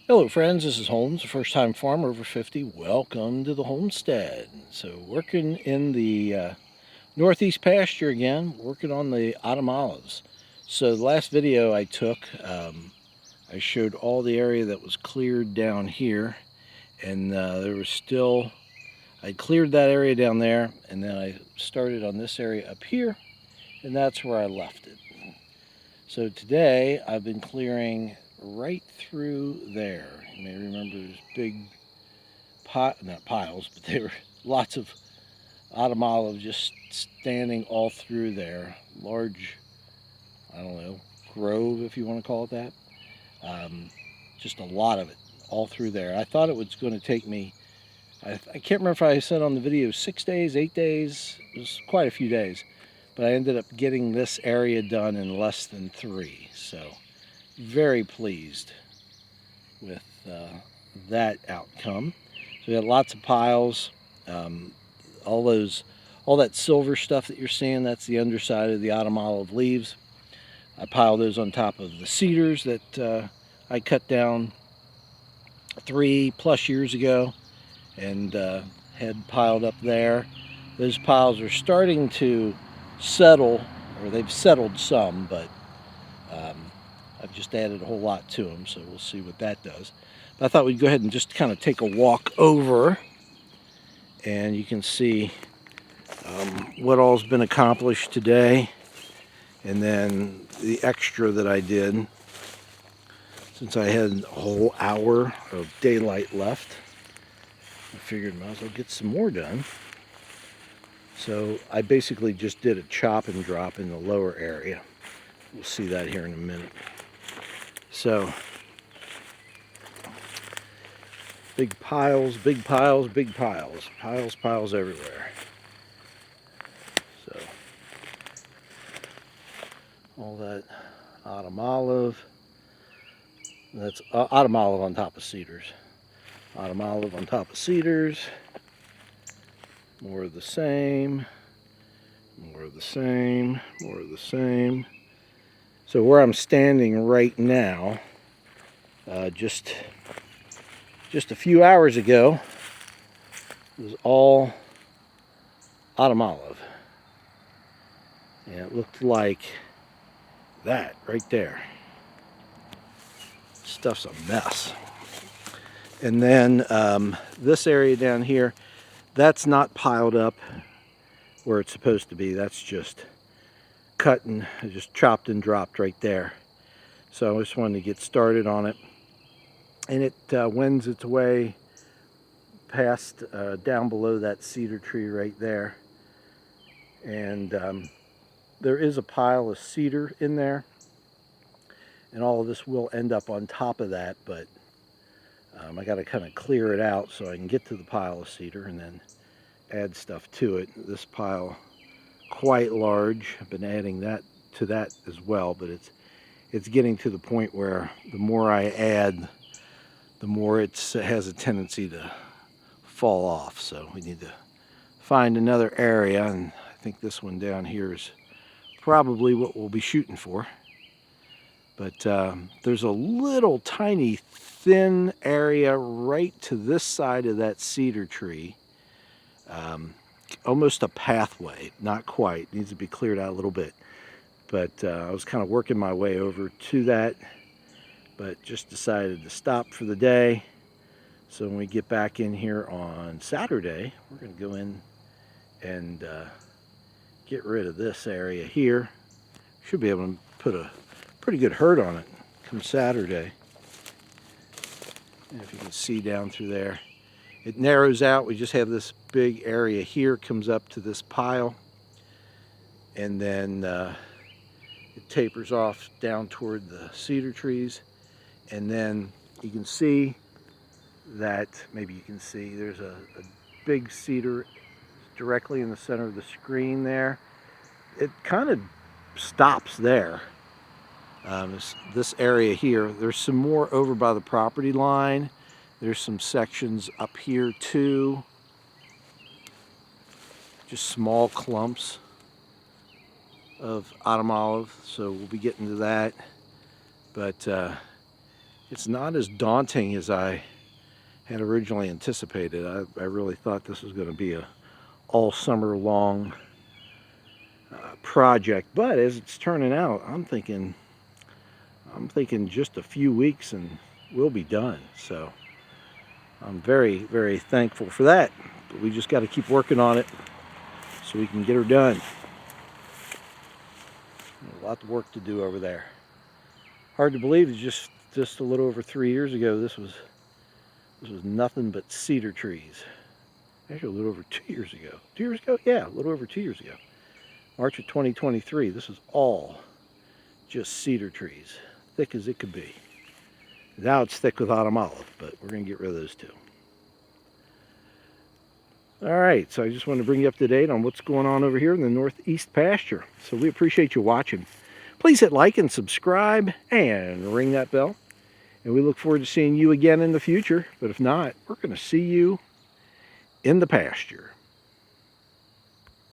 Hello friends, this is Holmes, a first-time farmer over 50. Welcome to the homestead. So working in the Northeast Pasture again, working on the autumn olives. So the last video I took, I showed all the area that was cleared down here, and there was still, I cleared that area down there, and then I started on this area up here, and that's where I left it. So today I've been clearing right through there. You may remember there's big not piles, but they were lots of autumn olive just standing all through there. Large, I don't know, grove, if you want to call it that. Just a lot of it all through there. I thought it was going to take me, I can't remember if I said on the video 6 days, 8 days. It was quite a few days. But I ended up getting this area done in less than 3. So very pleased with that outcome. So we had lots of piles. All that silver stuff that you're seeing, that's the underside of the autumn olive leaves. I piled those on top of the cedars that I cut down 3+ years ago and had piled up there. Those piles are starting to settle, or they've settled some, but I've just added a whole lot to them, so we'll see what that does. But I thought we'd go ahead and just kind of take a walk over, and you can see what all's been accomplished today, and then the extra that I did, since I had a whole hour of daylight left. I figured I might as well get some more done. So I basically just did a chop and drop in the lower area. We'll see that here in a minute. So big piles, big piles, big piles. Piles everywhere. So all that autumn olive. That's autumn olive on top of cedars. Autumn olive on top of cedars. More of the same. More of the same. More of the same. So where I'm standing right now, just a few hours ago, was all autumn olive. And it looked like that right there. Stuff's a mess. And then this area down here, that's not piled up where it's supposed to be. That's just cut and just chopped and dropped right there. So I just wanted to get started on it. And it wends its way past down below that cedar tree right there. And there is a pile of cedar in there. And all of this will end up on top of that, but I got to kind of clear it out so I can get to the pile of cedar and then add stuff to it. This pile, quite large. I've been adding that to that as well, but it's getting to the point where the more I add, the more it has a tendency to fall off. So we need to find another area, and I think this one down here is probably what we'll be shooting for. But there's a little tiny thin area right to this side of that cedar tree. Almost a pathway, not quite, needs to be cleared out a little bit. But I was kind of working my way over to that, but just decided to stop for the day. So when we get back in here on Saturday, we're going to go in and get rid of this area here. Should be able to put a pretty good herd on it come Saturday. And if you can see down through there, it narrows out. We just have this big area here, comes up to this pile, and then it tapers off down toward the cedar trees. And then you can see that, maybe you can see, there's a big cedar directly in the center of the screen there. It kind of stops there. This area here, there's some more over by the property line. There's some sections up here too. Just small clumps of autumn olive, so we'll be getting to that. But It's not as daunting as I had originally anticipated. I really thought this was going to be a all summer long project, but as it's turning out, I'm thinking just a few weeks and we'll be done. So I'm very, very thankful for that. But we just got to keep working on it so we can get her done. A lot of work to do over there. Hard to believe it's just a little over 3 years ago. This was nothing but cedar trees. Actually, a little over 2 years ago. 2 years ago? Yeah, a little over 2 years ago. March of 2023. This was all just cedar trees, thick as it could be. Now it's thick with autumn olive, but we're going to get rid of those too. All right, so I just wanted to bring you up to date on what's going on over here in the Northeast Pasture. So we appreciate you watching. Please hit like and subscribe and ring that bell. And we look forward to seeing you again in the future. But if not, we're going to see you in the pasture.